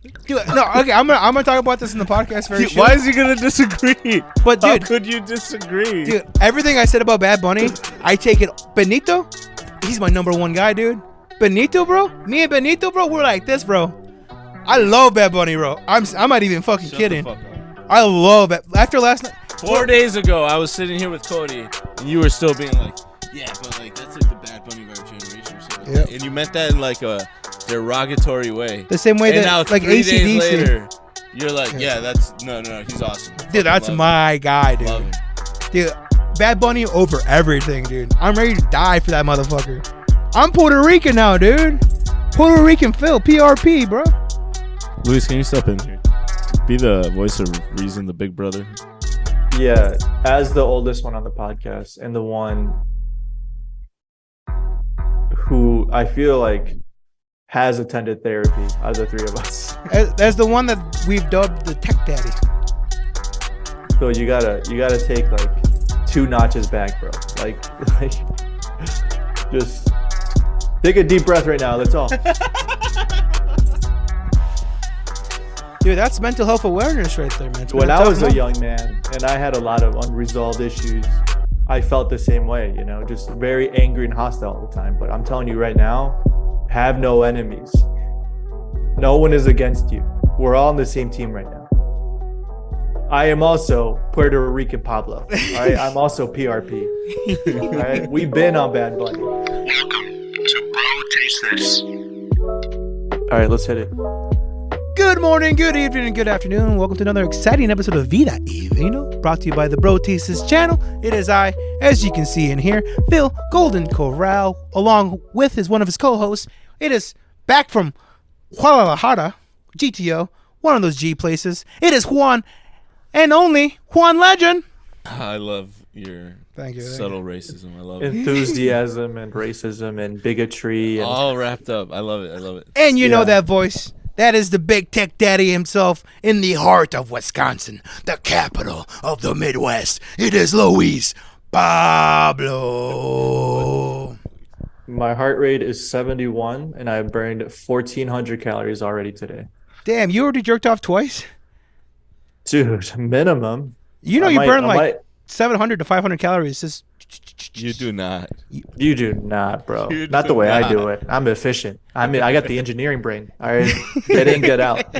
Dude, no, okay, I'm gonna talk about this in the podcast very soon. Why is he gonna disagree? But dude, how could you disagree? Dude, everything I said about Bad Bunny, I take it. Benito, he's my number one guy, dude. Benito, bro, me and Benito, bro, we're like this, bro. I love Bad Bunny, bro. I'm not even fucking kidding. I love it. After last night, 4 days ago, I was sitting here with Cody, and you were still being like, "Yeah, but like that's like the Bad Bunny of our generation." So Yep. And you meant that in like a derogatory way. The same way and that now, like 3 days ACDC. later, you're like, "Yeah, that's no, he's awesome." Dude, that's my guy, dude. Love him. Dude, Bad Bunny over everything, dude. I'm ready to die for that motherfucker. I'm Puerto Rican now, dude. Puerto Rican Phill, PRP, bro. Luis, can you step in here? Be the voice of reason, the big brother. Yeah, as the oldest one on the podcast and the one who I feel like has attended therapy out of the three of us. As the one that we've dubbed the Tech Daddy. So you gotta take like 2 notches back, bro. Like just take a deep breath right now. That's all. Dude, that's mental health awareness right there, man. When I was a young man and I had a lot of unresolved issues, I felt the same way, you know, just very angry and hostile all the time. But I'm telling you right now, have no enemies. No one is against you. We're all on the same team right now. I am also Puerto Rican Pablo. All right, I'm also PRP. All right, we've been on Bad Bunny. Welcome to Bro Taste This. All right, let's hit it. Good morning, good evening, and good afternoon. Welcome to another exciting episode of VYV, brought to you by the Bro Tastes channel. It is I, as you can see in here, Phill Golden Corral, along with one of his co-hosts. It is back from Guadalajara, GTO, one of those G places. It is Juan, and only Juan Legend. I love your subtle racism. I love it. Enthusiasm and racism and bigotry. And all wrapped up. I love it. And you know that voice. That is the big tech daddy himself in the heart of Wisconsin, the capital of the Midwest. It is Luis Pablo. My heart rate is 71, and I burned 1,400 calories already today. Damn, you already jerked off twice? Dude, minimum. You know, you burn like 700 to 500 calories. Just... You do not. You do not, bro. Not the way I do it. I'm efficient. I got the engineering brain. All right, get in, get out.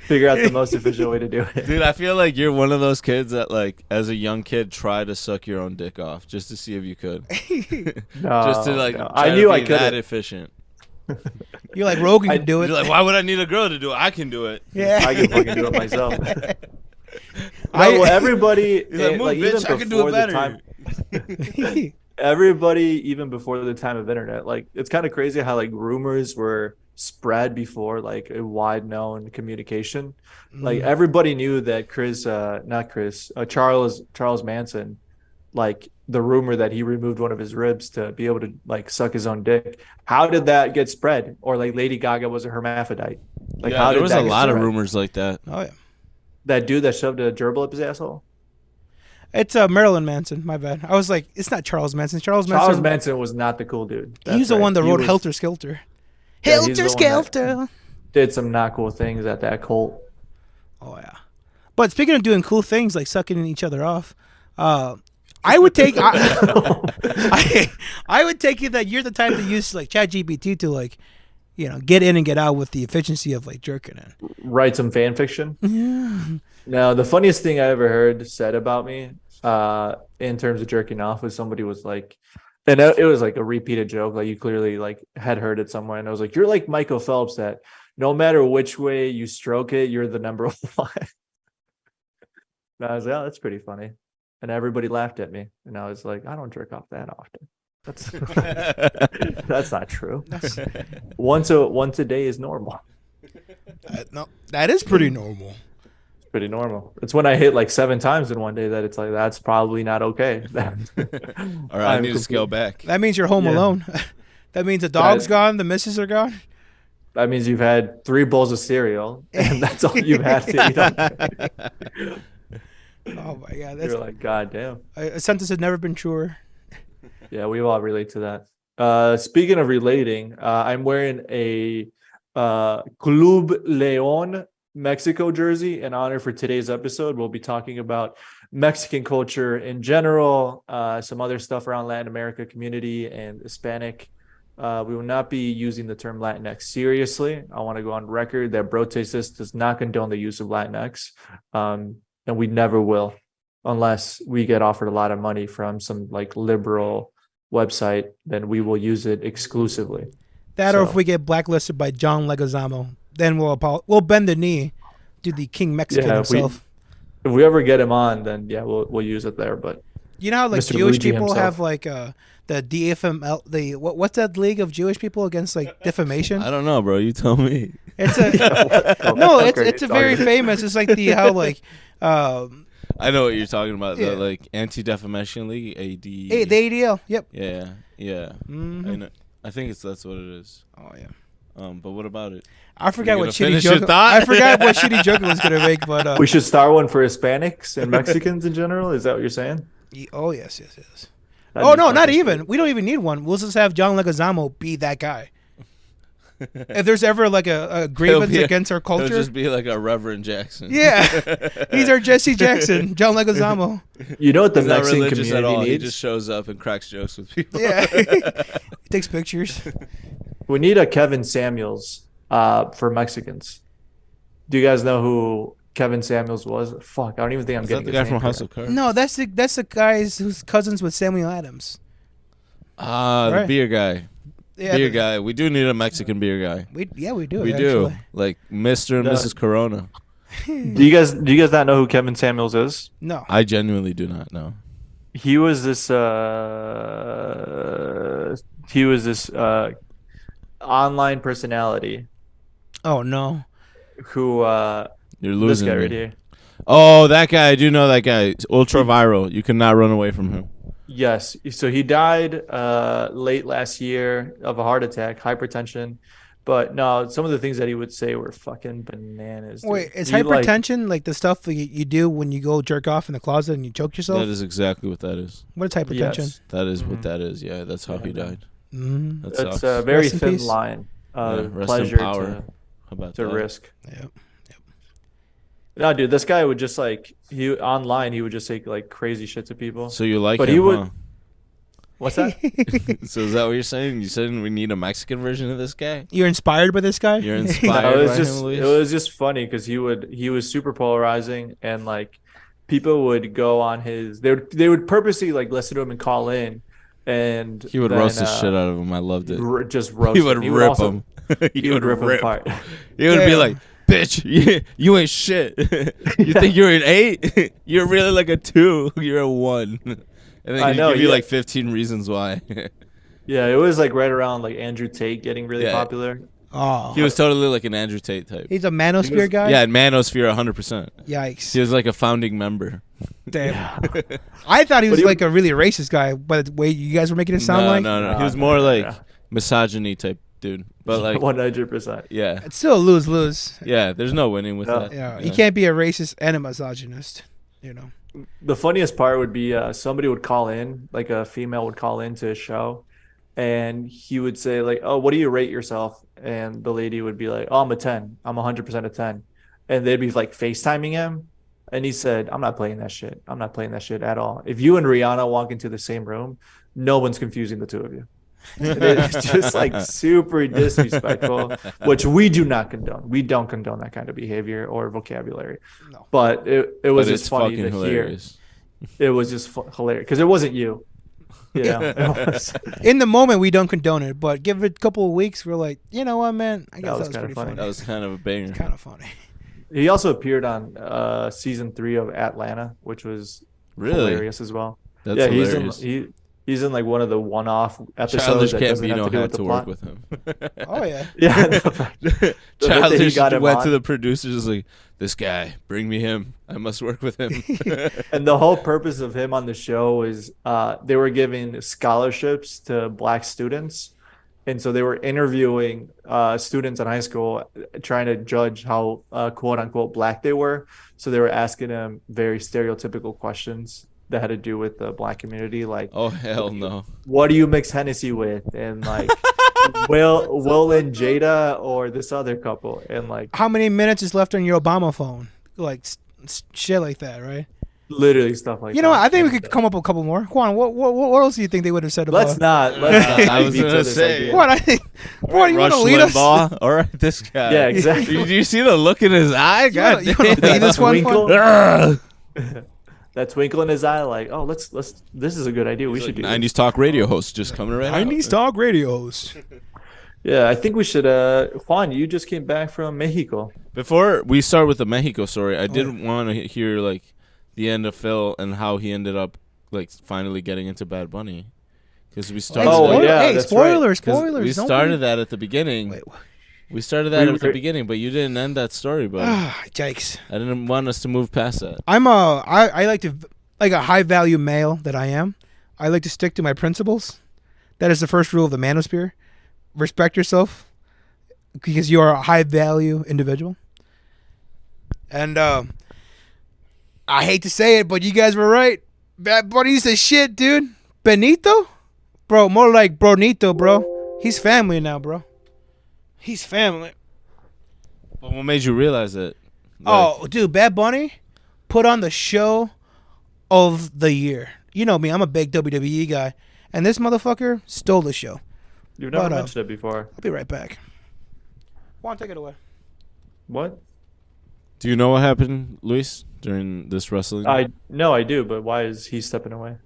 Figure out the most efficient way to do it. Dude, I feel like you're one of those kids that, like, as a young kid, try to suck your own dick off just to see if you could. Just to like. No. I knew I could. That efficient. You're like Rogan can do it. You're like, why would I need a girl to do it? I can do it. Yeah, I can fucking do it myself. Everybody, like, move, bitch, I can do it better. Everybody, even before the time of internet, like, it's kind of crazy how like rumors were spread before like a wide known communication. Like everybody knew that Charles Manson, like the rumor that he removed one of his ribs to be able to like suck his own dick. How did that get spread? Or like Lady Gaga was a hermaphrodite. Like, yeah, there was a lot of rumors like that. Oh yeah. That dude that shoved a gerbil up his asshole? It's Marilyn Manson. My bad. I was like, it's not Charles Manson. Charles Manson was not the cool dude. He's the one that wrote Helter Skelter. Yeah, Helter Skelter. Did some not cool things at that cult. Oh yeah. But speaking of doing cool things like sucking each other off, I would take I would take it that you're the type to use like ChatGPT to like, you know, get in and get out with the efficiency of like jerking in. Write some fan fiction. Yeah. Now, the funniest thing I ever heard said about me in terms of jerking off was somebody was like, and it was like a repeated joke. Like you clearly like had heard it somewhere. And I was like, you're like Michael Phelps that no matter which way you stroke it, you're the number one. And I was like, oh, that's pretty funny. And everybody laughed at me. And I was like, I don't jerk off that often. That's not true. Once a day is normal. No, that is pretty normal. It's pretty normal. It's when I hit like 7 times in one day that it's like that's probably not okay. All right, I need to scale back. That means you're home alone. That means the dog's gone, the missus are gone. That means you've had 3 bowls of cereal, and that's all you've had to eat. Oh my god, you're like, god damn. A sentence has never been truer. Yeah, we all relate to that. Speaking of relating, I'm wearing a Club Leon Mexico jersey in honor for today's episode. We'll be talking about Mexican culture in general, some other stuff around Latin America community and Hispanic. We will not be using the term Latinx seriously. I want to go on record that Bro Taste This does not condone the use of Latinx, and we never will, unless we get offered a lot of money from some like liberal website. Then we will use it exclusively. Or if we get blacklisted by John Leguizamo, then we'll bend the knee to the King Mexican himself. If we ever get him on, then we'll use it there. But you know how like Mr. Jewish Luigi people himself. have like the DFML, what's that league of Jewish people against like defamation? I don't know, bro. You tell me. It's it's a very famous. It's like how like I know what you're talking about. Yeah. The like Anti-Defamation League, AD. the ADL. Yep. Yeah. Mm-hmm. I know. I think that's what it is. Oh yeah. But what about it? I forgot what finish shitty your joke. thought? I forgot what shitty joke I was gonna make, but we should start one for Hispanics and Mexicans in general. Is that what you're saying? oh yes. That'd Oh be no, not fucking even. sweet. We don't even need one. We'll just have John Leguizamo be that guy. If there's ever like a grievance against our He'll culture, just be like a Reverend Jackson. yeah, he's our Jesse Jackson, John Leguizamo. You know what the He's not Mexican religious at all. community He needs? just shows up and cracks jokes with people. Yeah, he takes pictures. We need a Kevin Samuels for Mexicans. Do you guys know who Kevin Samuels was? Fuck, I don't even think I'm Is that getting the his guy name from House correct. of Cards? No, that's the guys who's cousins with Samuel Adams. The Right. beer guy. Yeah, Beer guy. We do need a Mexican beer guy. We do. We do. Like Mr. and No. Mrs. Corona. Do you guys not know who Kevin Samuels is? No. I genuinely do not know. He was this online personality Oh no. who You're this losing guy me. right here. Oh, that guy. I do know that guy. It's ultra viral. You cannot run away from him. Yes. So he died late last year of a heart attack, hypertension. But no, some of the things that he would say were fucking bananas. dude. Wait, is He, like- hypertension like the stuff that you do when you go jerk off in the closet and you choke yourself? That is exactly what that is. What is hypertension? Yes. That is Mhm. what that is. Yeah, that's how he died. Mm-hmm. That It's sucks. a very Rest in thin peace. line. Rest in Pleasure power. to, How about to that? risk. Yep. No, dude, this guy would just like he would just say like crazy shit to people. So you like But him, he would- huh? What's that? So is that what you're saying? You said we need a Mexican version of this guy? You're inspired by this guy? You're No, inspired it by was him, Luis? was just funny because he was super polarizing and like people would go on his they would purposely like listen to him and call in and He would then, roast the shit out of him. I loved it. just roast He would him. rip also- him. He would rip him apart. He would be Damn. like, bitch, you ain't shit. You think you're an 8? You're really like a 2. You're a 1. And then I he'd know, give you yeah. like 15 reasons why. Yeah, it was like right around like Andrew Tate getting really Yeah. popular. Oh. He was totally like an Andrew Tate type. He's a manosphere guy? Yeah, Manosphere 100%. Yikes. He was like a founding member. Damn. I thought he was But he like a really racist guy, but the way you guys were making it sound no, like. no. He was No, more no, like no. misogyny type dude. But like, 100%. yeah. It's still a lose-lose. Yeah, there's no winning with No. that. Yeah, you can't be a racist and a misogynist, you know. The funniest part would be somebody would call in, like a female would call into a show, and he would say like, "Oh, what do you rate yourself?" And the lady would be like, "Oh, I'm a 10. I'm 100% a 10." And they'd be like FaceTiming him, and he said, "I'm not playing that shit. I'm not playing that shit at all. If you and Rihanna walk into the same room, no one's confusing the two of you." And it's just like super disrespectful, which we do not condone. We don't condone that kind of behavior or vocabulary. No. But it was But just it's funny fucking to hear. hilarious. It was just hilarious because it wasn't you. You know, it was, In the moment, we don't condone it, but give it a couple of weeks, we're like, you know what, man? I guess that was was kinda pretty funny. funny. That was kind of a banger. Kind of funny. he also appeared on season 3 of Atlanta, which was Really? hilarious as well. That's yeah, hilarious. he's in like one of the one-off episodes Childish that doesn't have Gambino to do had with the to plot. work with him. Oh, yeah. Yeah, no, the bit that he Childish got him went on. to the producers like, this guy, bring me him. I must work with him. And the whole purpose of him on the show is they were giving scholarships to black students. And so they were interviewing students in high school, trying to judge how quote unquote black they were. So they were asking them very stereotypical questions that had to do with the black community, like, Oh, hell no. what do you mix Hennessy with? And like, Will and Jada or this other couple, and like How many minutes is left on your Obama phone? Like shit like that, right? literally stuff like that. You know what? I think we could come up with a couple more. Juan, what else do you think they would have said about? Let's not. I was veto gonna this say. idea. What I think? What do you want Rush to lead us? Limbaugh. All right, this guy. Yeah, exactly. Do you see the look in his eye? God You wanna damn. lead this one? Twinkle. Juan? That twinkle in his eye, like, oh, let's. This is a good idea. We should do this. 90s talk radio host just coming right out. 90s talk radios. Yeah, I think we should. Juan, you just came back from Mexico. Before we start with the Mexico story, I did Okay. want to hear like the end of Phill and how he ended up like finally getting into Bad Bunny, because we started. Oh, that- yeah, Hey, that's spoilers, 'cause spoilers. We Don't started that at the beginning. Wait, We started that We at the were- beginning, but you didn't end that story, bud. yikes. I didn't want us to move past that. I like to, like a high value male that I am, I like to stick to my principles. That is the first rule of the manosphere. Respect yourself because you are a high value individual. And I hate to say it, but you guys were right. Bad Bunny's the shit, dude. Benito? Bro, more like Bronito, bro. He's family now, bro. He's family. But what made you realize it? Oh, dude, Bad Bunny put on the show of the year. You know me, I'm a big WWE guy. And this motherfucker stole the show. You've never But, mentioned it before. I'll be right back. Juan, take it away. What? Do you know what happened, Luis, during this wrestling? I do, but why is he stepping away?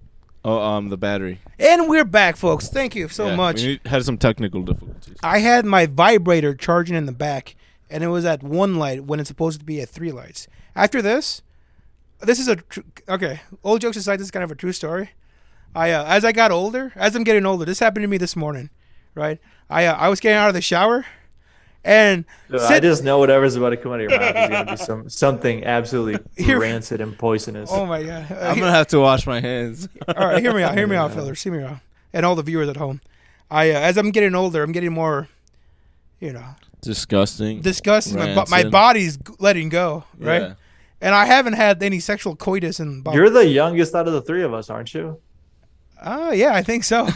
Oh, the battery. And we're back, folks. Thank you so Yeah, much. We had some technical difficulties. I had my vibrator charging in the back, and it was at 1 light when it's supposed to be at 3 lights. After this is a okay. Old jokes aside, this is kind of a true story. As I'm getting older, this happened to me this morning, right? I was getting out of the shower, and I just know whatever's about to come out of your mouth is going to be something absolutely rancid and poisonous. oh my god, I'm gonna have to wash my hands. all right, hear me out, fellers. Hear me out, and all the viewers at home. As I'm getting older, I'm getting more, Disgusting. but my body's letting go, right? Yeah. And I haven't had any sexual coitus in about. You're the youngest out of the three of us, aren't you? Oh, yeah, I think so.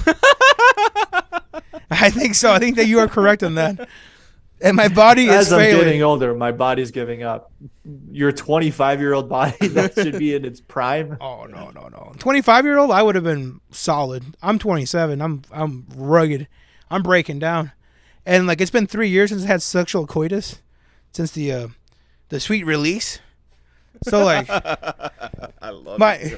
I think so. I think that you are correct on that. And my body is As I'm failing. getting older, my body's giving up. Your 25-year-old body that should be in its prime. Oh, no. 25-year-old, I would have been solid. I'm 27. I'm rugged. I'm breaking down. And like it's been 3 years since I had sexual coitus, since the sweet release. So like I love my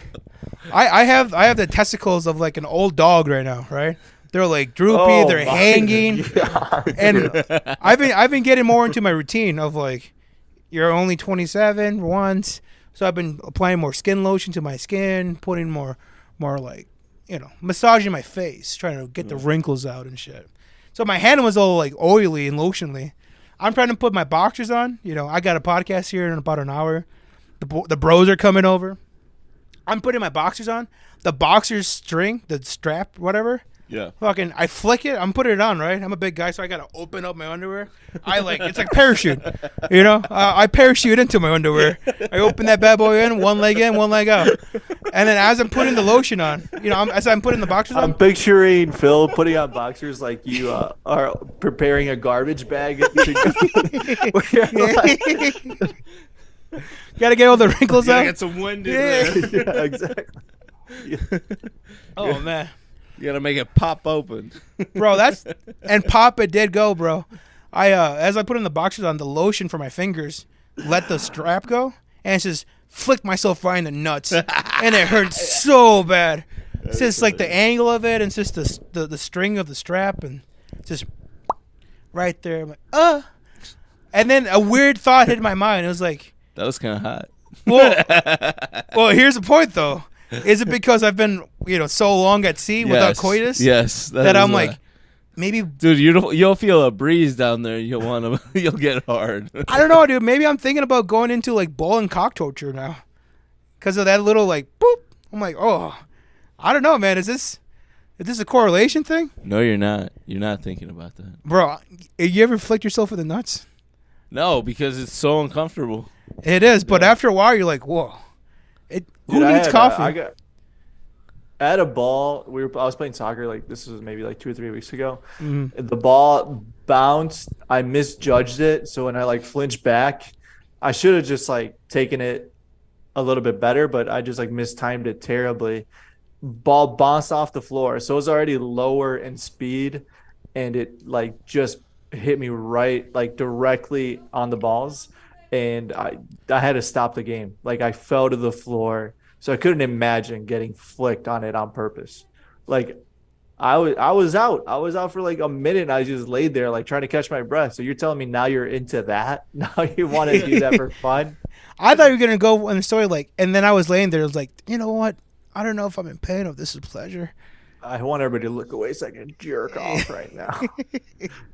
I have the testicles of like an old dog right now, right? They're like droopy, they're hanging. God. And I've been getting more into my routine of like you're only 27 once. So I've been applying more skin lotion to my skin, putting more like, massaging my face, trying to get the wrinkles out and shit. So my hand was all like oily and lotionly. I'm trying to put my boxers on. I got a podcast here in about an hour. The bros are coming over. I'm putting my boxers on. The boxers string, the strap, whatever. Yeah. Fucking, I flick it. I'm putting it on, right? I'm a big guy, so I gotta open up my underwear. It's like parachute, I parachute into my underwear. I open that bad boy in, one leg out, and then as I'm putting the lotion on, as I'm putting the boxers I'm on. picturing Phill putting on boxers like you are preparing a garbage bag. Gotta get all the wrinkles out. Get some wind in Yeah. there. Yeah, exactly. Oh man, You gotta make it pop open. bro, and pop it did go, bro. As I put in the boxers on, the lotion for my fingers let the strap go, and it just flicked myself right in the nuts, and it hurt so bad. It's just like the angle of it, and it's just the string of the strap, and just right there. I'm like, and then a weird thought hit my mind. It was like, That was kind of hot. well, here's the point though. Is it because I've been, so long at sea without coitus? Yes. That I'm like, maybe. Dude, you'll feel a breeze down there. You'll get hard. I don't know, dude. Maybe I'm thinking about going into like ball and cock torture now, because of that little like boop. I'm like, oh, I don't know, man. Is this a correlation thing? No, you're not. You're not thinking about that. Bro, you ever flicked yourself in the nuts? No, because it's so uncomfortable. It is, but after a while, you're like, whoa. Who needs coffee? at a ball, I was playing soccer, like this was maybe like 2 or 3 weeks ago. Mm-hmm. The ball bounced. I misjudged it. So when I like flinched back, I should have just like taken it a little bit better, but I just like mistimed it terribly. Ball bounced off the floor. So it was already lower in speed, and it like just hit me right, like directly on the balls. And I had to stop the game. Like I fell to the floor. So I couldn't imagine getting flicked on it on purpose. Like I was out. I was out for like a minute and I just laid there like trying to catch my breath. So you're telling me now you're into that? Now you want to do that for fun? I thought you were gonna go on the story like, and then I was laying there. I was like, you know what? I don't know if I'm in pain or if this is pleasure. I want everybody to look away so I can jerk off right now.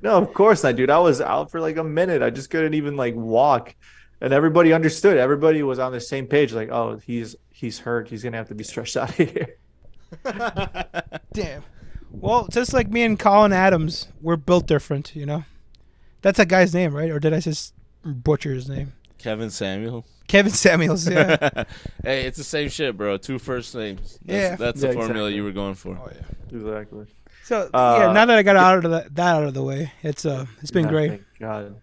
No, of course not, dude. I was out for like a minute. I just couldn't even like walk. And everybody understood. Everybody was on the same page. Like, oh, he's hurt. He's gonna have to be stretched out of here. Damn. Well, just like me and Colin Adams, we're built different, you know? That's that guy's name, right? Or did I just butcher his name? Kevin Samuel. Kevin Samuels, yeah. Hey, it's the same shit, bro. 2 first names. Yeah. That's the formula exactly. you were going for. Oh, yeah. Exactly. So, yeah, now that I got that out of the way, it's been great. Thank God.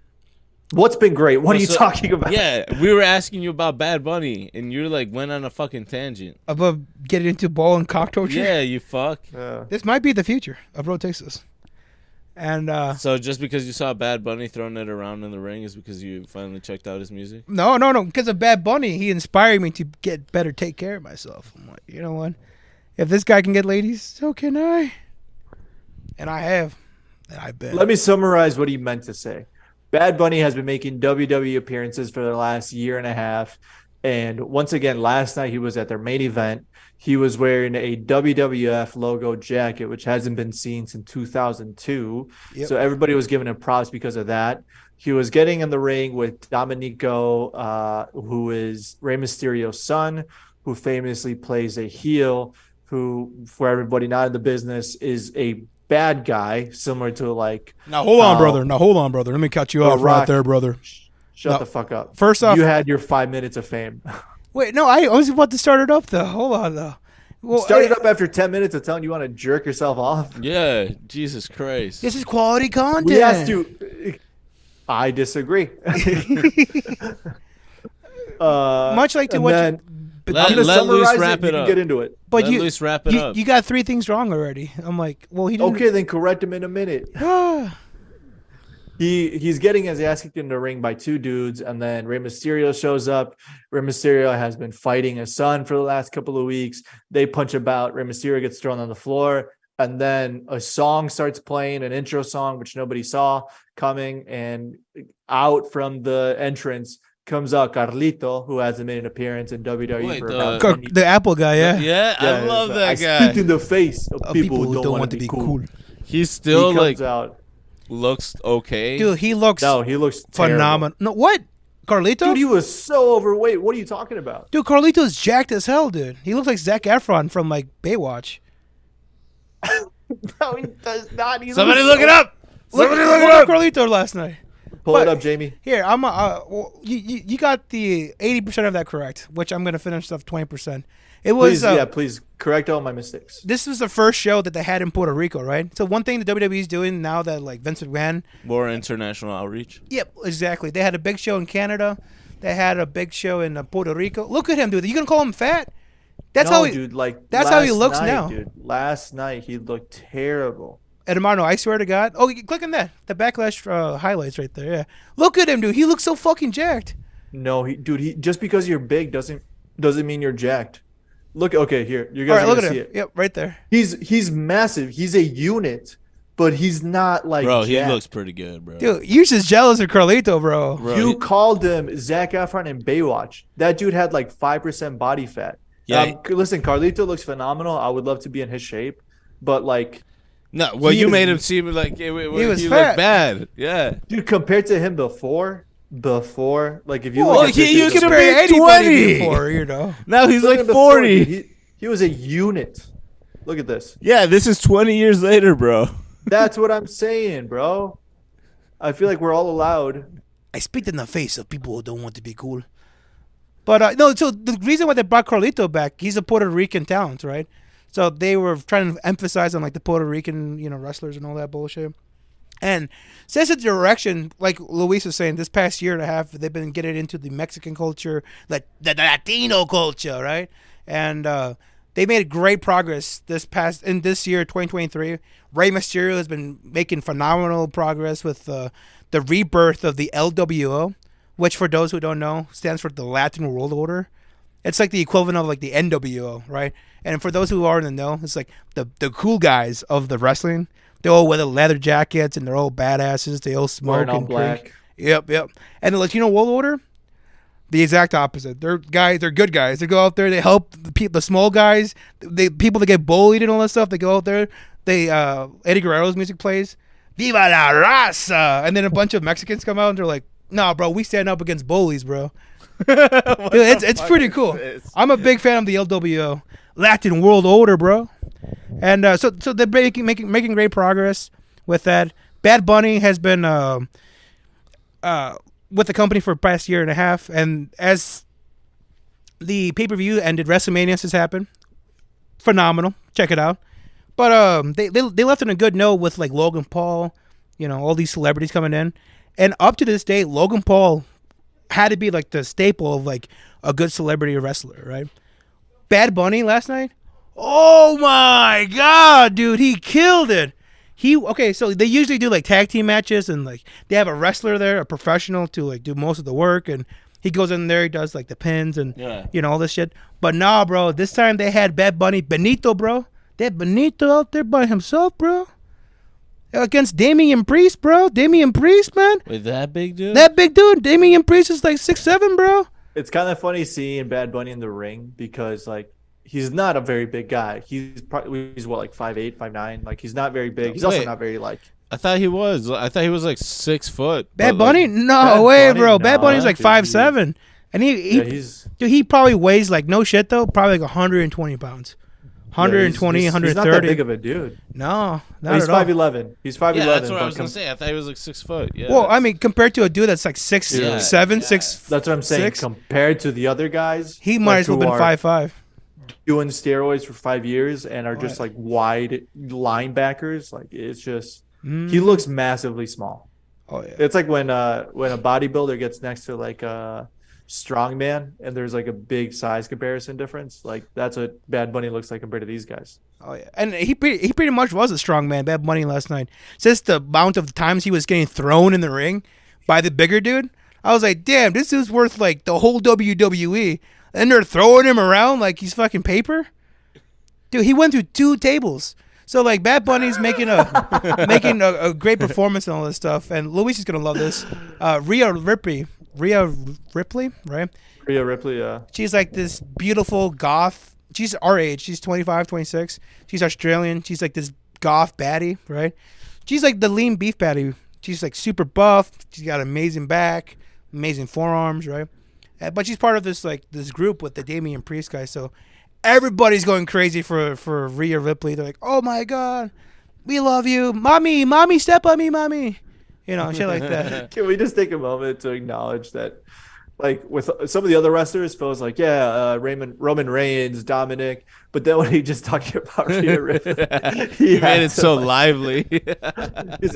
What's been great? What are you talking about? Yeah, we were asking you about Bad Bunny, and you like went on a fucking tangent. About getting into ball and cock torture? Yeah, you fuck. This might be the future of Bro Texas. And so just because you saw Bad Bunny throwing it around in the ring is because you finally checked out his music? No. Because of Bad Bunny, he inspired me to get better, take care of myself. I'm like, you know what? If this guy can get ladies, so can I. And I have. And I bet. Let me summarize what he meant to say. Bad Bunny has been making WWE appearances for the last year and a half. And once again, last night he was at their main event. He was wearing a WWF logo jacket, which hasn't been seen since 2002. Yep. So everybody was giving him props because of that. He was getting in the ring with Dominico, who is Rey Mysterio's son, who famously plays a heel, who, for everybody not in the business, is a bad guy, similar to like. Now hold on, brother. Let me cut you off right there, brother. Shut the fuck up. First off, you had your 5 minutes of fame. Wait, no, I was about to start it up though. Hold on though. Well, start it up after 10 minutes of telling you want to jerk yourself off. Yeah, Jesus Christ. This is quality content. We asked you. I disagree. Much like to what. Let Luis wrap it up. Get into it. But let Luis wrap it up. You got 3 things wrong already. I'm like, well, he didn't. Okay, then correct him in a minute. He's getting his ass kicked in the ring by 2 dudes, and then Rey Mysterio shows up. Rey Mysterio has been fighting his son for the last couple of weeks. They punch about. Rey Mysterio gets thrown on the floor, and then a song starts playing, an intro song, which nobody saw coming, and out from the entrance comes out Carlito, who hasn't made an appearance in WWE for about 10 years. The Apple guy, yeah? Yeah, I love that guy. I spit in the face of people who don't want to be cool. He's still he like out. Looks okay. Dude, he looks phenomenal. No, what? Carlito? Dude, he was so overweight. What are you talking about? Dude, Carlito's jacked as hell, dude. He looks like Zac Efron from like Baywatch. No, he does not. Somebody look it up. Somebody look it up. Carlito last night. Pull it up, Jamie. Here, I'm. You got the 80% of that correct, which I'm gonna finish off 20%. It was. Please correct all my mistakes. This was the first show that they had in Puerto Rico, right? So one thing the WWE is doing now that like Vince McMahon, more international outreach. Yep, exactly. They had a big show in Canada. They had a big show in Puerto Rico. Look at him, dude. You gonna call him fat? That's how he looks now. Dude, last night he looked terrible. Hermano, I swear to God. Oh, click on that. The backlash highlights right there. Yeah. Look at him, dude. He looks so fucking jacked. No, he just because you're big doesn't mean you're jacked. Look, okay, here. You guys look at see him. it. Yep, right there. He's massive. He's a unit, but he's not like bro, jacked. He looks pretty good, bro. Dude, you're just jealous of Carlito, bro. You called him Zac Efron in Baywatch. That dude had like 5% body fat. Yeah. Listen, Carlito looks phenomenal. I would love to be in his shape, but like. No, well, you made him seem like he was fat. Bad. Yeah. Dude, compared to him before, like if you look at he used to be 20 before, you know. Now he's like 40. He was a unit. Look at this. Yeah, this is 20 years later, bro. That's what I'm saying, bro. I feel like we're all allowed. I spit in the face of people who don't want to be cool. But no, so the reason why they brought Carlito back, he's a Puerto Rican talent, right? So they were trying to emphasize on like the Puerto Rican, wrestlers and all that bullshit. And since the direction, like Luis was saying, this past year and a half, they've been getting into the Mexican culture, like the Latino culture, right? And they made great progress this year, 2023. Rey Mysterio has been making phenomenal progress with the rebirth of the LWO, which for those who don't know stands for the Latin World Order. It's like the equivalent of like the NWO, right? And for those who are in the know, it's like the cool guys of the wrestling. They all wear the leather jackets and they're all badasses. They all smoke and drink. Yep. And the Latino World Order, the exact opposite. They're good guys. They go out there, they help the small guys, people that get bullied and all that stuff. They go out there. Eddie Guerrero's music plays, Viva la Raza, and then a bunch of Mexicans come out and they're like, "Nah, bro, we stand up against bullies, bro." Dude, it's pretty cool. I'm a big fan of the LWO, Latin World Order, bro. And so they're making great progress with that. Bad Bunny has been with the company for the past year and a half, and as the pay-per-view ended, WrestleMania has happened. Phenomenal. Check it out. But they left on a good note with like Logan Paul, all these celebrities coming in. And up to this day, Logan Paul had to be like the staple of like a good celebrity wrestler, right? Bad Bunny last night. Oh my God, dude, he killed it. So they usually do like tag team matches and like they have a wrestler there, a professional to like do most of the work, and he goes in there, he does like the pins and all this shit. But nah, bro, this time they had Bad Bunny, Benito, bro. They had Benito out there by himself, bro. Against Damian Priest, bro. Damian Priest, man. Wait, that big dude? That big dude. Damian Priest is like 6'7", bro. It's kind of funny seeing Bad Bunny in the ring because like he's not a very big guy. He's what, like 5'8", 5'9". Like he's not very big. He's also not very like. I thought he was like 6 foot. Bad Bunny? No way, bro. Bad Bunny's like 5'7", and he probably weighs like no shit though. Probably like 120 pounds. 120, 130. He's not that big of a dude. No, not he's at all. 5'11". He's 5'11". Yeah, that's what I was gonna say. I thought he was like 6 foot. Yeah. Well, I mean, compared to a dude that's like 6'7", 6. That's what I'm saying. Compared to the other guys, he might as well been 5'5". Doing steroids for 5 years and are just like wide linebackers. Like it's just he looks massively small. Oh yeah. It's like when a bodybuilder gets next to like a strongman and there's like a big size comparison difference. Like that's what Bad Bunny looks like compared to these guys. Oh yeah, and he pretty much was a strong man, Bad Bunny last night. Just the amount of times he was getting thrown in the ring by the bigger dude, I was like, damn, this is worth like the whole WWE. And they're throwing him around like he's fucking paper. Dude, he went through 2 tables. So like Bad Bunny's making a great performance and all this stuff. And Luis is gonna love this. Rhea Ripley, right? Rhea Ripley, yeah. She's like this beautiful goth. She's our age. She's 25, 26. She's Australian. She's like this goth baddie, right? She's like the lean beef baddie. She's like super buff. She's got amazing back, amazing forearms, right? But she's part of this group with the Damian Priest guy. So everybody's going crazy for Rhea Ripley. They're like, oh my God, we love you. Mommy, step on me, mommy. Shit like that. Can we just take a moment to acknowledge that, like with some of the other wrestlers, Phil's like, Roman Reigns, Dominic, but then when he just talked about Rhea Ripley, he made it so lively.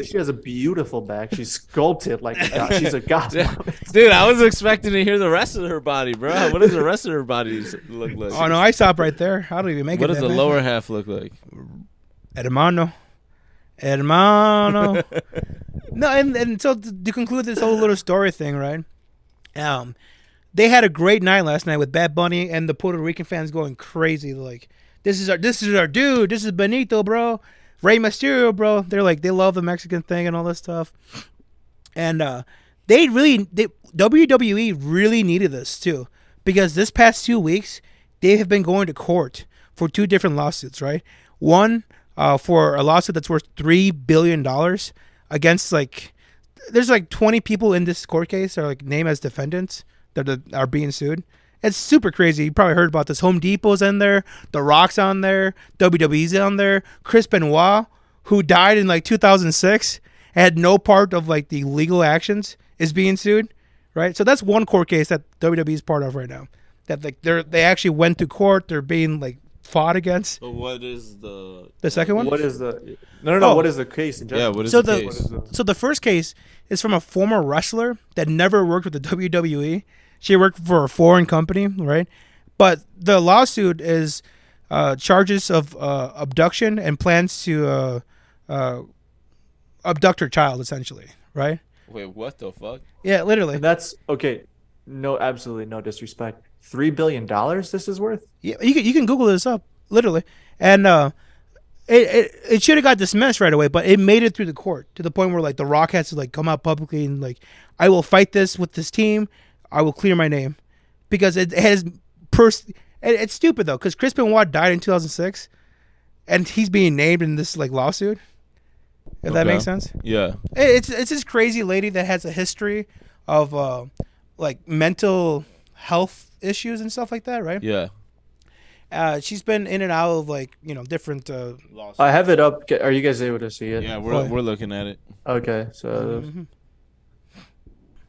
She has a beautiful back. She's sculpted like a god. She's a god. Dude, I was expecting to hear the rest of her body, bro. What does the rest of her body look like? Oh no, I stop right there. I don't even make what it. What does the lower half look like? Hermano. No, and so to conclude this whole little story thing, right? They had a great night last night with Bad Bunny and the Puerto Rican fans going crazy. Like, this is our dude. This is Benito, bro. Rey Mysterio, bro. They're like, they love the Mexican thing and all this stuff. And WWE really needed this too, because this past 2 weeks they have been going to court for 2 different lawsuits, right? One for a lawsuit that's worth $3 billion against there's 20 people in this court case are named as defendants that are being sued. It's super crazy. You probably heard about this. Home Depot's in there. The Rock's on there. WWE's on there. Chris Benoit, who died in 2006, had no part of the legal actions, is being sued, right? So that's one court case that WWE is part of right now. That they actually went to court. They're being fought against. But what is the second one? What is the Oh. What is the case in general? Yeah, what is So the the- case? So the first case is from a former wrestler that never worked with the WWE. She worked for a foreign company, right? But the lawsuit is charges of abduction and plans to abduct her child, essentially, right? Wait, what the fuck? Yeah, literally. And that's okay. No, absolutely no disrespect. $3 billion this is worth? Yeah, you can Google this up, literally, and it should have got dismissed right away, but it made it through the court to the point where like The Rock has to like come out publicly and like, I will fight this with this team, I will clear my name, because it has it's stupid though, because Chris Benoit died in 2006, and he's being named in this like lawsuit. If that Okay. makes sense. Yeah. It's this crazy lady that has a history of like mental health issues and stuff like that, right? Yeah. She's been in and out of like different. I have it up. Are you guys able to see it? Yeah, What? we're looking at it. Okay, so Mhm.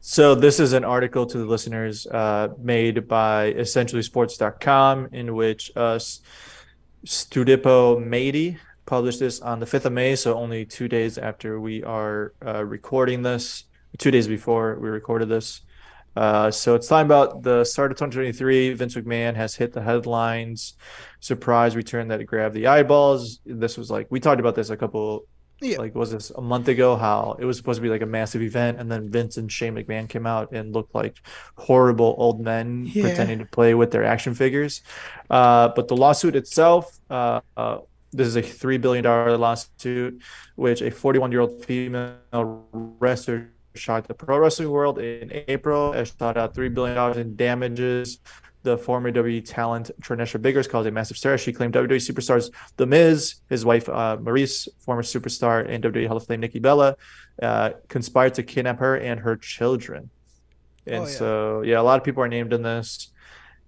so this is an article to the listeners made by essentiallysports.com in which Studipo Mady published this on the 5th of May, so only 2 days after we are recording this, 2 days before we recorded this. So it's talking about the start of 2023. Vince McMahon has hit the headlines. Surprise return that grabbed the eyeballs. This was like, we talked about this a couple, Yeah. like, was this a month ago? How it was supposed to be like a massive event, and then Vince and Shane McMahon came out and looked like horrible old men Yeah. pretending to play with their action figures. But the lawsuit itself, this is a $3 billion lawsuit, which a 41-year-old female wrestler shocked the pro wrestling world in April as sought out $3 billion in damages. The former WWE talent Trinesha Biggers caused a massive stir. She claimed WWE superstars The Miz, his wife Maurice, former superstar, and WWE Hall of Fame Nikki Bella conspired to kidnap her and her children. And Oh, yeah. so, yeah, a lot of people are named in this.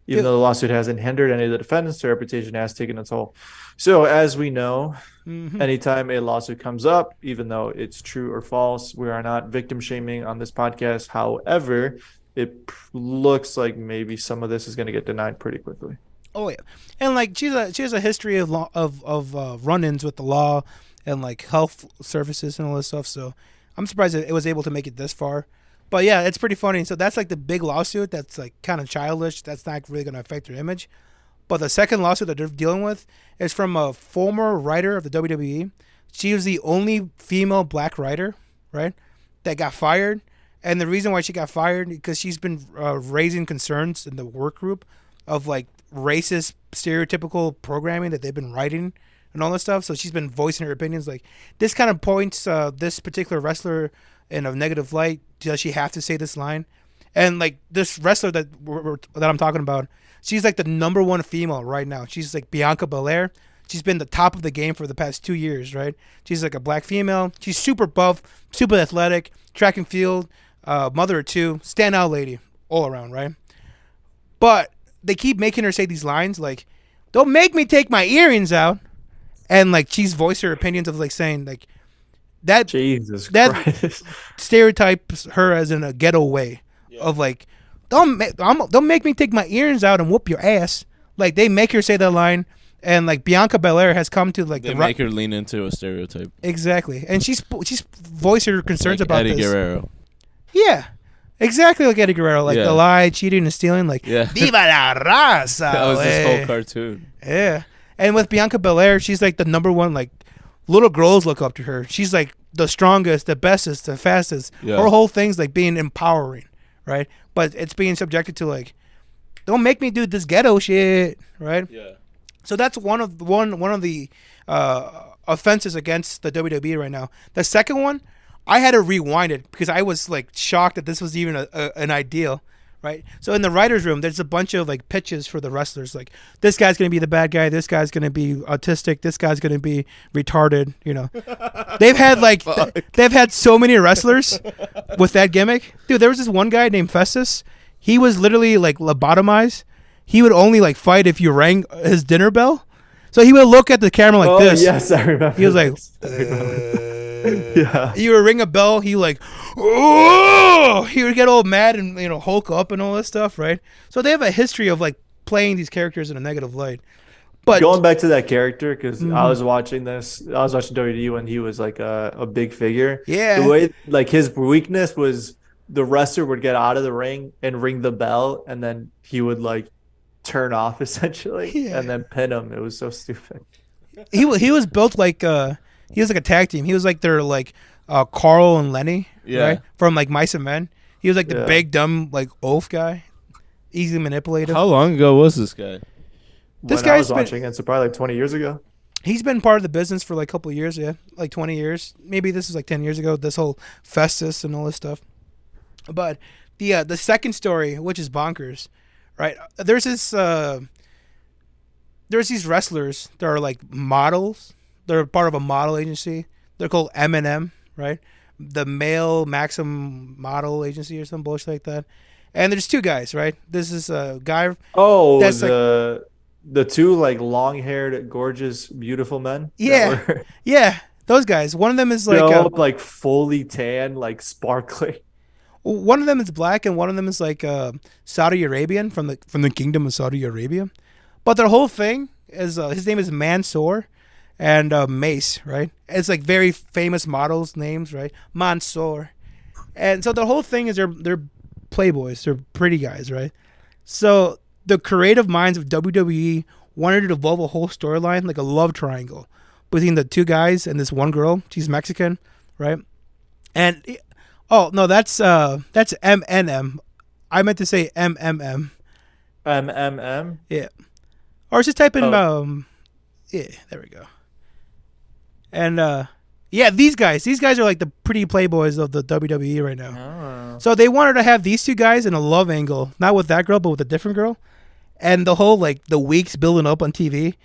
Even Yeah. though the lawsuit hasn't hindered any of the defendants, their reputation has taken a toll. So, as we know, Mhm. anytime a lawsuit comes up, even though it's true or false, we are not victim shaming on this podcast. However, it looks like maybe some of this is going to get denied pretty quickly. Oh yeah, and like she has a history of run-ins with the law and like health services and all this stuff. So I'm surprised that it was able to make it this far. But yeah, it's pretty funny. So that's like the big lawsuit that's like kind of childish. That's not really going to affect their image. But the second lawsuit that they're dealing with is from a former writer of the WWE. She was the only female black writer, right, that got fired. And the reason why she got fired because she's been raising concerns in the work group of like racist, stereotypical programming that they've been writing and all this stuff. So she's been voicing her opinions. Like this kind of points this particular wrestler in a negative light. Does she have to say this line? And like this wrestler that I'm talking about, she's like the number one female right now. She's like Bianca Belair. She's been the top of the game for the past 2 years, right? She's like a black female. She's super buff, super athletic, track and field, mother of two, standout lady all around, right? But they keep making her say these lines like, "Don't make me take my earrings out," and like she's voiced her opinions of like saying like that Jesus That- Christ. stereotypes her as in a ghetto way of like, don't make me take my earrings out and whoop your ass. Like they make her say that line, and like Bianca Belair has come to like They make her lean into a stereotype. exactly, and she's voiced her concerns Like about Eddie this. Guerrero. Yeah, exactly like Eddie Guerrero, like Yeah. the lie, cheating, and stealing. Like Yeah. Viva la raza. That was this wey. whole cartoon. Yeah, and with Bianca Belair, she's like the number one. Like little girls look up to her. She's like the strongest, the bestest, the fastest. Yeah. Her whole thing's like being empowering, right? But it's being subjected to like, don't make me do this ghetto shit, right? Yeah. So that's one of the offenses against the WWE right now. The second one, I had to rewind it because I was like shocked that this was even an ideal, right? So in the writers' room, there's a bunch of like pitches for the wrestlers. Like this guy's gonna be the bad guy. This guy's gonna be autistic. This guy's gonna be retarded. You know, they've had like they've had so many wrestlers with that gimmick. Dude, there was this one guy named Festus. He was literally like lobotomized. He would only like fight if you rang his dinner bell. So he would look at the camera like this. Yes, I remember. He was like, yeah. you would ring a bell. He like, oh, he would get all mad and Hulk up and all this stuff, right? So they have a history of like playing these characters in a negative light. But going back to that character, because I was watching WWE when he was like a big figure. Yeah. The way like his weakness was the wrestler would get out of the ring and ring the bell, and then he would like turn off essentially, and then pin him. It was so stupid. He was built like he was like a tag team. He was like their like Carl and Lenny, right? From like Mice and Men. He was like the big dumb like oaf guy, easily manipulated. How long ago was this guy? This guy was watching it, so probably like 20 years ago. He's been part of the business for like a couple of years, like 20 years. Maybe this is like 10 years ago. This whole Festus and all this stuff. But the second story, which is bonkers, right? There's these wrestlers that are like models. They're part of a model agency. They're called M&M, right? The Male Maxim Model Agency or some bullshit like that. And there's two guys, right? This is a guy. Oh, that's the two like long-haired, gorgeous, beautiful men. Yeah, yeah, those guys. One of them is like fully tan, like sparkling. One of them is black, and one of them is like Saudi Arabian from the Kingdom of Saudi Arabia. But their whole thing is his name is Mansoor, and Mace, right? It's like very famous models' names, right? Mansoor, and so the whole thing is they're playboys, they're pretty guys, right? So the creative minds of WWE wanted to develop a whole storyline, like a love triangle between the two guys and this one girl. She's Mexican, right? And oh no, that's MNM. I meant to say MMM. MMM. Yeah. Or just type in yeah, there we go. And yeah, these guys are like the pretty playboys of the WWE right now. Oh. So they wanted to have these two guys in a love angle, not with that girl, but with a different girl. And the whole like the weeks building up on TV,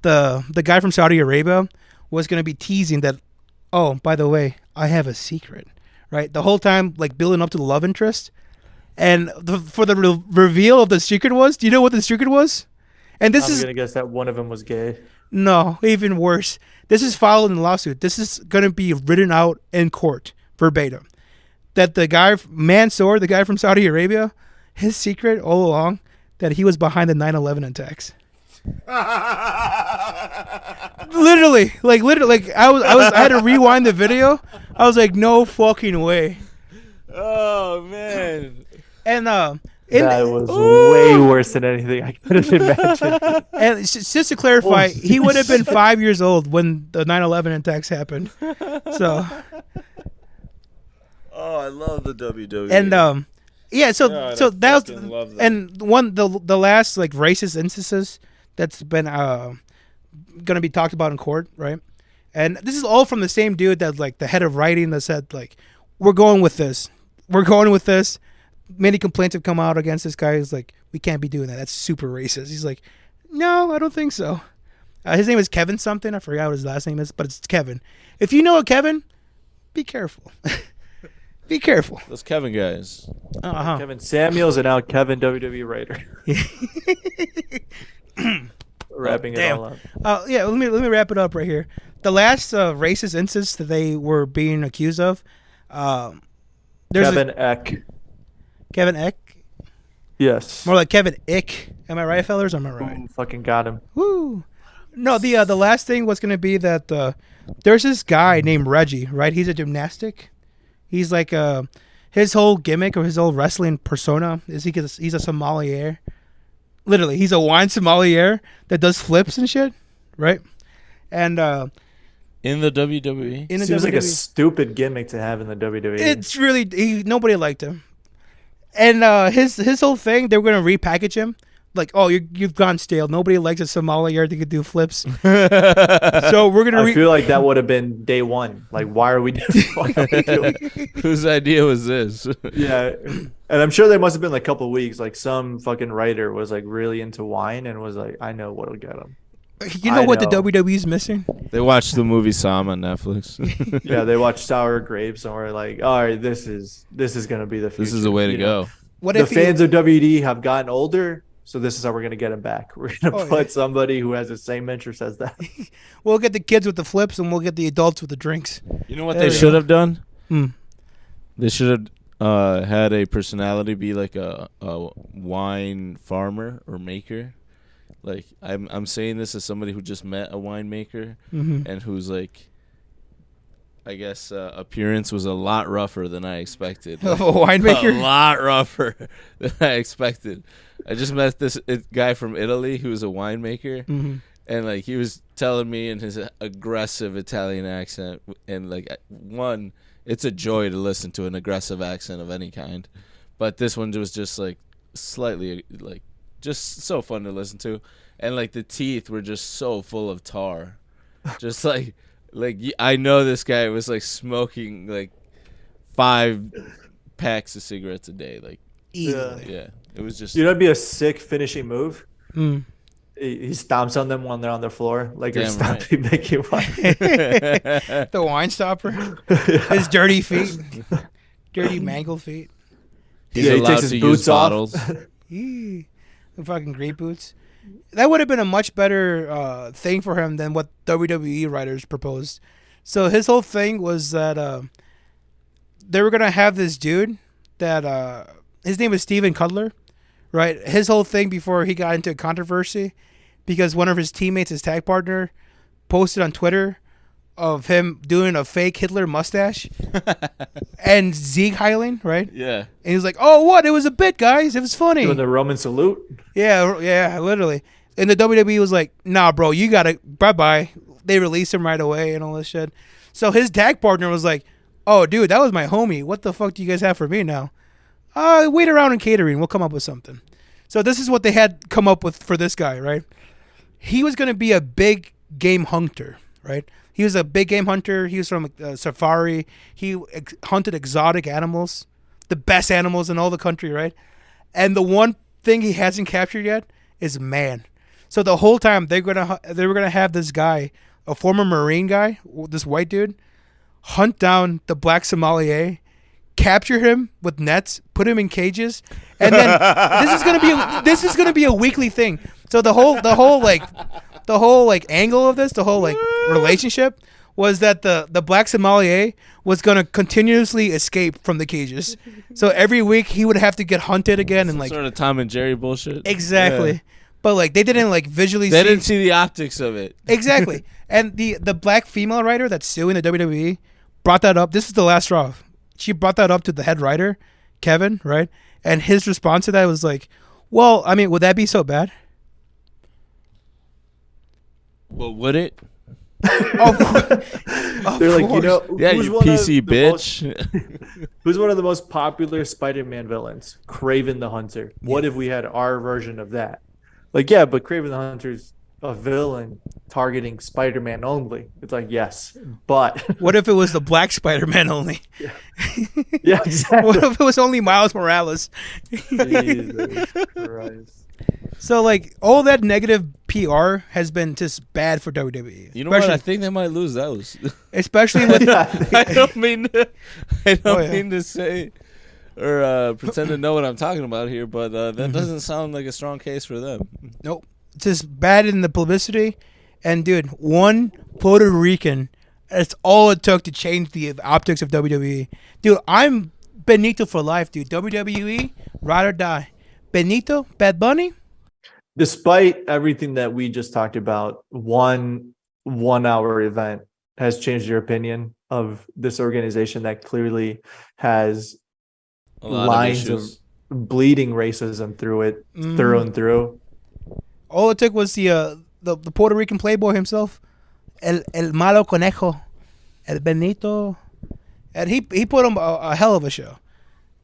the guy from Saudi Arabia was going to be teasing that, oh, by the way, I have a secret, right? The whole time like building up to the love interest. And for the reveal of the secret was, do you know what the secret was? And I'm going to guess that one of them was gay. No, even worse. This is filed in the lawsuit. This is going to be written out in court verbatim. That the guy, Mansoor, the guy from Saudi Arabia, his secret all along, that he was behind the 9/11 attacks. literally, I had to rewind the video. I was like, no fucking way. Oh man. And that was way worse than anything I could have imagined. And just to clarify, he would have been 5 years old when the 9/11 attacks happened. So. Oh, I love the WWE. And yeah, so that was, and the last like racist instances that's been gonna be talked about in court, right? And this is all from the same dude that's like the head of writing that said like, we're going with this. Many complaints have come out against this guy. He's like, we can't be doing that. That's super racist. He's like, no, I don't think so. His name is Kevin something. I forgot what his last name is, but it's Kevin. If you know a Kevin, be careful. Be careful. Those Kevin guys. Kevin Samuels and now Kevin WWE writer. Wrapping it all up. Yeah, let me wrap it up right here. The last racist instance that they were being accused of. Kevin Eck. Kevin Eck? Yes. More like Kevin Ick. Am I right, fellas? Or am I right? Ooh, fucking got him. Woo. No, the last thing was going to be that there's this guy named Reggie, right? He's a gymnastic. He's like his whole gimmick or his whole wrestling persona is he's a sommelier. Literally, he's a wine sommelier that does flips and shit, right? And in the WWE, seems like a stupid gimmick to have in the WWE. It's really nobody liked him, and his whole thing they were gonna repackage him. Like, oh, you've gone stale. Nobody likes a sommelier that could do flips. So we're gonna. I feel like that would have been day one. Like, why are we doing? Whose idea was this? Yeah, and I'm sure there must have been like a couple of weeks. Like some fucking writer was like really into wine and was like, I know what'll get him. You know what the WWE's missing? They watched the movie Sam on Netflix. Yeah, they watched Sour Grapes and were like, all right, this is gonna be the future. This is the way to go. What the fans of WWE have gotten older. So this is how we're going to get him back. We're going to put somebody who has the same interest as that. We'll get the kids with the flips and we'll get the adults with the drinks. You know what they should have done? They should have had a personality be like a wine farmer or maker. Like I'm saying this as somebody who just met a winemaker and who's like, I guess appearance was a lot rougher than I expected. Of a winemaker? A lot rougher than I expected. I just met this guy from Italy who's a winemaker, and like he was telling me in his aggressive Italian accent, and like it's a joy to listen to an aggressive accent of any kind, but this one was just like slightly like just so fun to listen to, and like the teeth were just so full of tar, just like I know this guy was like smoking like 5 packs of cigarettes a day, like easily. Yeah, it was just. You know, it'd be a sick finishing move. Mm. He stomps on them when they're on the floor, like you're Damn stopping making wine. The wine stopper. His dirty feet. Dirty mangled feet. He's he allowed takes his to boots use bottles. The fucking great boots. That would have been a much better thing for him than what WWE writers proposed. So his whole thing was that they were gonna have this dude that his name was Steven Cutler, right? His whole thing before he got into controversy, because one of his teammates, his tag partner, posted on Twitter of him doing a fake Hitler mustache and Zeke heiling, right? Yeah. And he was like, "Oh, what? It was a bit, guys. It was funny." Doing the Roman salute. Yeah, literally. And the WWE was like, "Nah, bro, you gotta bye-bye." They released him right away and all this shit. So his tag partner was like, "Oh, dude, that was my homie. What the fuck do you guys have for me now?" Wait around in catering. We'll come up with something. So this is what they had come up with for this guy, right? He was going to be a big game hunter, right? He was a big game hunter. He was from safari. He hunted exotic animals, the best animals in all the country, right? And the one thing he hasn't captured yet is man. So the whole time they were gonna have this guy, a former Marine guy, this white dude, hunt down the black sommelier, capture him with nets, put him in cages, and then this is gonna be a weekly thing. So the whole angle of this, the whole like relationship, was that the black sommelier was gonna continuously escape from the cages. So every week he would have to get hunted again and like sort of Tom and Jerry bullshit. Exactly. Yeah. But like they didn't like visually. They didn't see the optics of it. Exactly. And the black female writer that's suing the WWE brought that up. This is the last straw. She brought that up to the head writer, Kevin, right? And his response to that was like, "Well, I mean, would that be so bad?" Well, would it? They're like, you know, yeah, you PC bitch. Who's one of the most popular Spider-Man villains? Kraven the Hunter. What if we had our version of that? Like, yeah, but Kraven the Hunter's a villain targeting Spider-Man only. It's like, yes, but what if it was the black Spider-Man only? Yeah, exactly. What if it was only Miles Morales? Jesus Christ. So, like, all that negative PR has been just bad for WWE. You know what? I think they might lose those. Especially with... I don't mean to say or pretend to know what I'm talking about here, but that doesn't sound like a strong case for them. Nope. It's just bad in the publicity. And, dude, one Puerto Rican, that's all it took to change the optics of WWE. Dude, I'm Benito for life, dude. WWE, ride or die. Benito, Bad Bunny. Despite everything that we just talked about, one 1 hour event has changed your opinion of this organization that clearly has lines of bleeding racism through it, through and through. All it took was the Puerto Rican playboy himself, el malo conejo, el Benito, and he put on a hell of a show.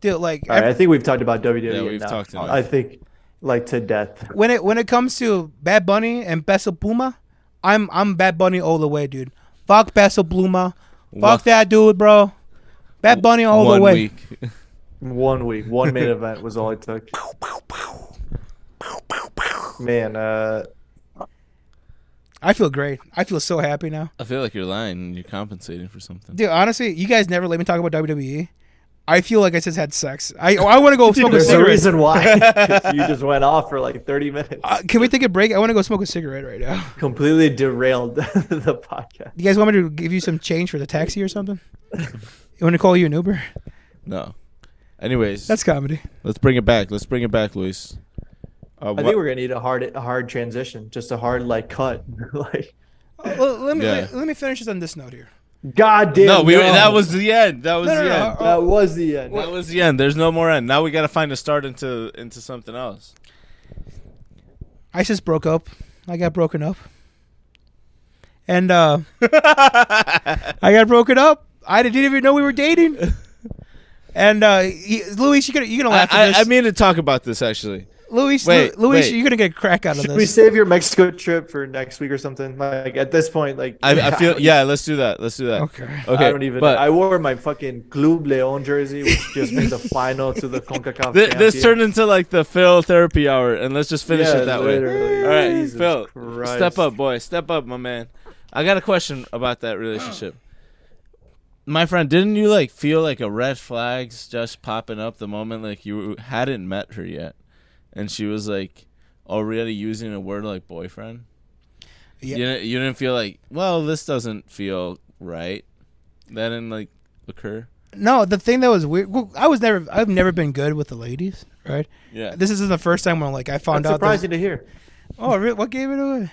Dude, like, all right, I think we've talked about WWE. Yeah, we've talked enough. I think, like, to death. When it comes to Bad Bunny and Peso Pluma, I'm Bad Bunny all the way, dude. Fuck Peso Pluma. Fuck that dude, bro. Bad Bunny all the way. 1 week. One main event was all it took. Man, I feel great. I feel so happy now. I feel like you're lying and you're compensating for something. Dude, honestly, you guys never let me talk about WWE. I feel like I just had sex. I want to go smoke a cigarette. There's a reason why. You just went off for like 30 minutes. Can we take a break? I want to go smoke a cigarette right now. Completely derailed the podcast. You guys want me to give you some change for the taxi or something? You want to call you an Uber? No. Anyways. That's comedy. Let's bring it back. Luis. I think we're gonna need a hard transition, just a hard like cut. Like, Well, let me finish this on this note here. God damn. No, that was the end. That was the end. That was the end. That was the end. There's no more end. Now we got to find a start into something else. I just broke up. I got broken up. And I got broken up. I didn't even know we were dating. And Luis, you're gonna laugh at this. I mean to talk about this actually. Luis, wait. you're gonna get a crack out of this. Should we save your Mexico trip for next week or something? Like at this point, like I feel let's do that. Okay. I don't even. I wore my fucking Club Leon jersey, which just made the final to the CONCACAF. This turned into like the Phill therapy hour, and let's just finish it that way. All right, Jesus Phill, Christ. step up, boy, step up, my man. I got a question about that relationship. My friend, didn't you like feel like a red flags just popping up the moment like you hadn't met her yet? And she was like already using a word like boyfriend. Yeah. You didn't feel like, well, this doesn't feel right. That didn't like occur. No, the thing that was weird. Well, I've never been good with the ladies, right? Yeah. This isn't the first time when like I found That's out. Surprising to hear. Oh, really? What gave it away?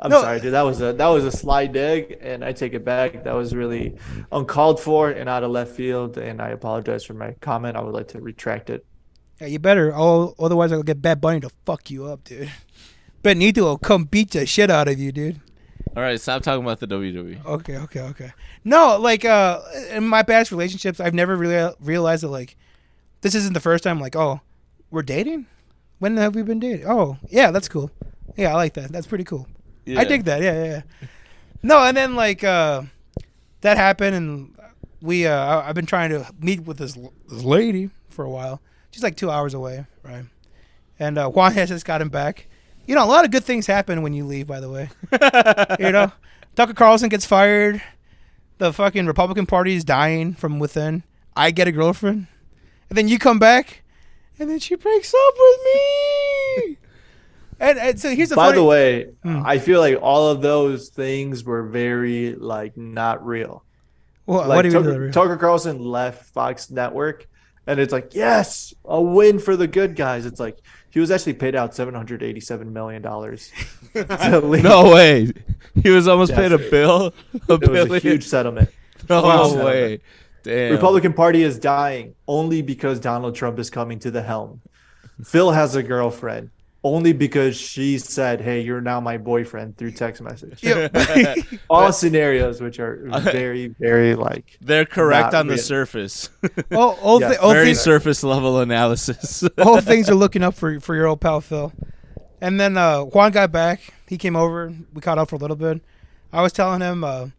I'm sorry, dude. That was a sly dig, and I take it back. That was really uncalled for and out of left field, and I apologize for my comment. I would like to retract it. Yeah, you better. Oh, otherwise I'll get Bad Bunny to fuck you up, dude. Benito will come beat the shit out of you, dude. All right, stop talking about the WWE. Okay. No, like in my past relationships, I've never really realized that like this isn't the first time. Like, oh, we're dating. When have we been dating? Oh, yeah, that's cool. Yeah, I like that. That's pretty cool. Yeah. I dig that. Yeah. No, and then like that happened, and we I've been trying to meet with this lady for a while. She's like 2 hours away, right? And Juan has just gotten back. You know, a lot of good things happen when you leave, by the way. You know, Tucker Carlson gets fired. The fucking Republican Party is dying from within. I get a girlfriend. And then you come back, and then she breaks up with me. And so here's the By the way, I feel like all of those things were very, like, not real. Well, like, what do you mean? Tucker Carlson left Fox Network, and it's like, yes, a win for the good guys. It's like he was actually paid out $787 million. To leave. No way. He was almost paid a bill. It was a huge settlement. No way. Damn. Republican Party is dying only because Donald Trump is coming to the helm. Phill has a girlfriend only because she said, "Hey, you're now my boyfriend" through text message. Yep. All scenarios which are very, very like they're correct on the real. Surface. Very surface level analysis. all things are looking up for your old pal Phill. And then Juan got back. He came over. We caught up for a little bit. I was telling him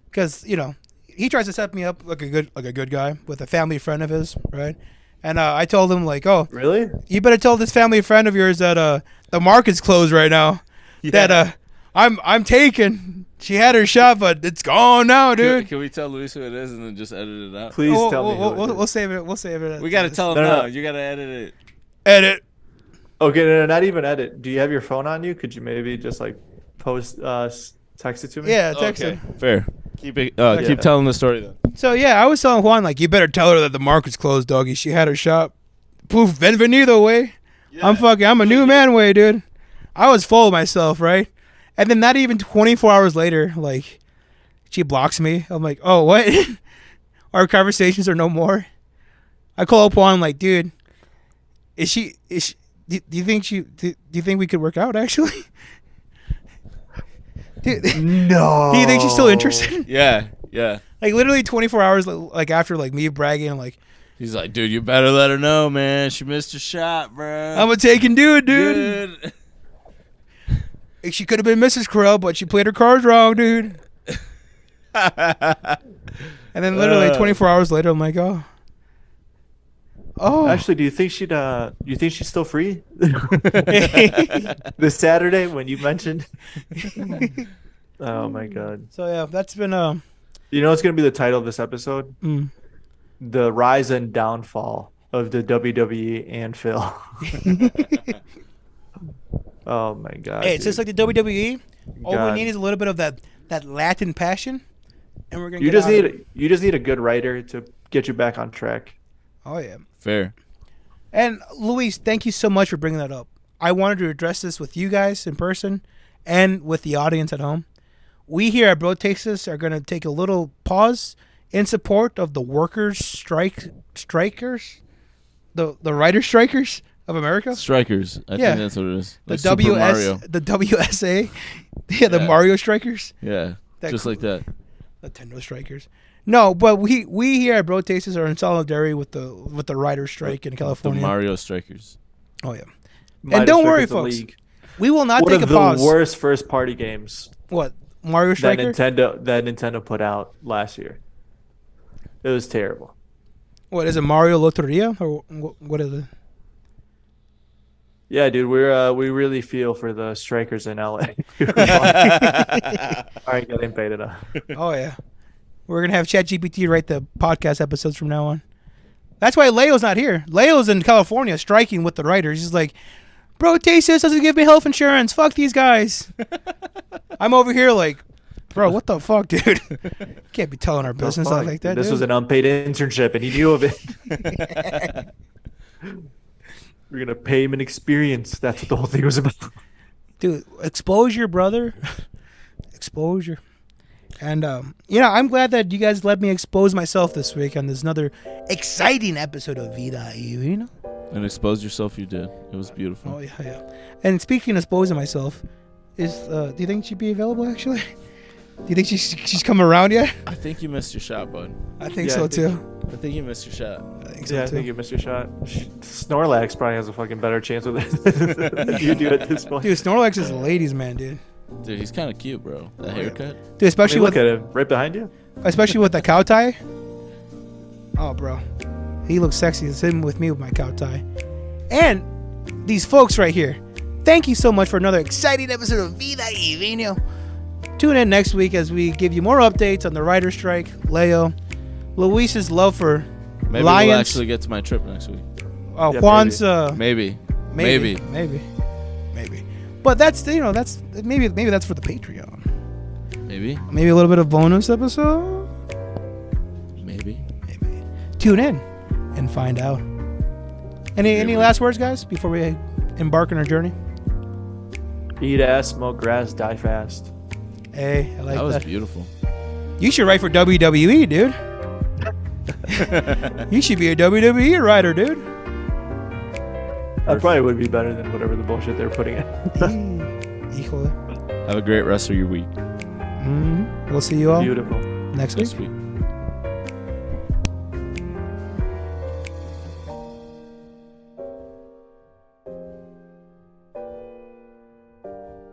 because he tries to set me up like a good guy with a family friend of his, right? And I told him like, oh, really? You better tell this family friend of yours that the market's closed right now. Yeah. That I'm taken. She had her shot, but it's gone now, dude. Can we tell Luis who it is and then just edit it out? Please tell me. We'll save it. We'll save it. We gotta tell him now. You gotta edit it. Edit. Okay, no, not even edit. Do you have your phone on you? Could you maybe just like text it to me? Yeah, text it. Fair. Keep telling the story then. So yeah, I was telling Juan like, you better tell her that the market's closed, doggy. She had her shop. Poof, Benvenido way. Yeah. I'm a new man way, dude. I was full of myself, right? And then not even 24 hours later, like, she blocks me. I'm like, oh, what? Our conversations are no more. I call up Juan like, dude, is she? Do you think we could work out actually? No. Do you think she's still interested? Yeah. Like literally 24 hours like after like me bragging, I'm like, he's like, dude, you better let her know, man. She missed her shot, bro. I'm a taken dude. Like, she could have been Mrs. Krill, but she played her cards wrong, dude. And then literally 24 hours later, I'm like, oh. Actually, do you think she's still free? This Saturday when you mentioned. Oh my God. So yeah, that's been You know what's gonna be the title of this episode? The rise and downfall of the WWE and Phill. Oh my God. Hey, it's just like the WWE. All we need is a little bit of that Latin passion, and we're gonna. You just need a good writer to get you back on track. Oh yeah. Fair. And Luis, thank you so much for bringing that up. I wanted to address this with you guys in person and with the audience at home. We here at Bro Tastes are going to take a little pause in support of the strikers, the writer strikers of America. Strikers. I think that's what it is. Like The Super Mario. the WSA. The Mario strikers. Yeah. Just like that. Nintendo strikers. No, but we here at Bro Tastes are in solidarity with the writer strike in California. The Mario strikers. Oh yeah. Might And don't have worry, stricken the folks. league. We will not One take of a pause. the worst first party games What? Mario that Striker? Nintendo put out last year. It was terrible. What is it? Mario Loteria or what is it? Yeah, dude, we really feel for the strikers in LA. Aren't getting paid enough. Oh yeah. We're gonna have ChatGPT write the podcast episodes from now on. That's why Leo's not here. Leo's in California striking with the writers. He's like, Bro Tastes doesn't give me health insurance. Fuck these guys. I'm over here like, bro, what the fuck, dude? Can't be telling our business out like that. This dude. was an unpaid internship, and he knew of it. We're gonna pay him an experience. That's what the whole thing was about. Dude, exposure, brother. Exposure. And, I'm glad that you guys let me expose myself this week on this another exciting episode of VYV, And expose yourself, you did. It was beautiful. Oh, yeah. And speaking of exposing myself, do you think she'd be available, actually? Do you think she's coming around yet? I think you missed your shot, bud. I think Yeah, so, I think too. I think you missed your shot. I think so, Yeah, I too. think you missed your shot. Snorlax probably has a fucking better chance with it than you do at this point. Dude, Snorlax is a ladies' man, dude. Dude, he's kind of cute, bro. That haircut. Dude, Hey, especially look with at him right behind you. the cow tie. Oh, bro. He looks sexy. It's him with me with my cow tie. And these folks right here. Thank you so much for another exciting episode of Vida y Vino. Tune in next week as we give you more updates on the writer strike, Leo, Luis's love for Maybe lions. we'll actually get to my trip next week. Yeah, Juan's Maybe. maybe. But that's maybe that's for the Patreon. Maybe. Maybe a little bit of bonus episode. Maybe. Tune in and find out. Any last words, guys, before we embark on our journey? Eat ass, smoke grass, die fast. Hey, I like That was that. beautiful. You should write for WWE, dude. You should be a WWE writer, dude. That probably would be better than whatever the bullshit they're putting in. Equally. Have a great rest of your week. We'll see you all Beautiful. next week. Next week.